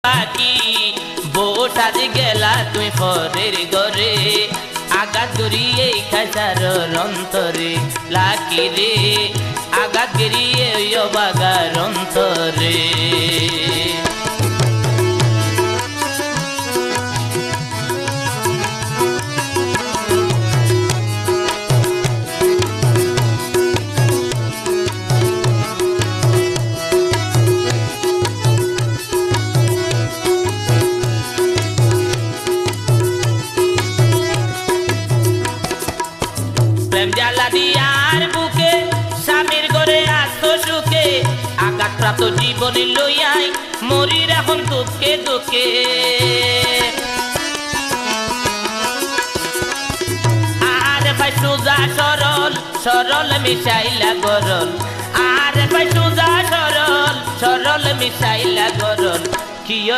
পাখি বউ সাজি গেলা তুই পরের ঘরে আঘাত করিয়ে খাইছার অন্তরে লাকি রে আঘাত করিয়ে বাগার অন্তরে প্রেম জ্বালা দিয়ার বুকে স্বামীর ঘরে আস্ত সুখে আঘাত প্রাপ্ত জীবনে লইয়াই মরির এখন দুঃখে দুঃখে আর ভাই সুজা সরল সরল মিশাইলা গরল আর ভাই সুজা সরল সরল মিশাইলা গরল কি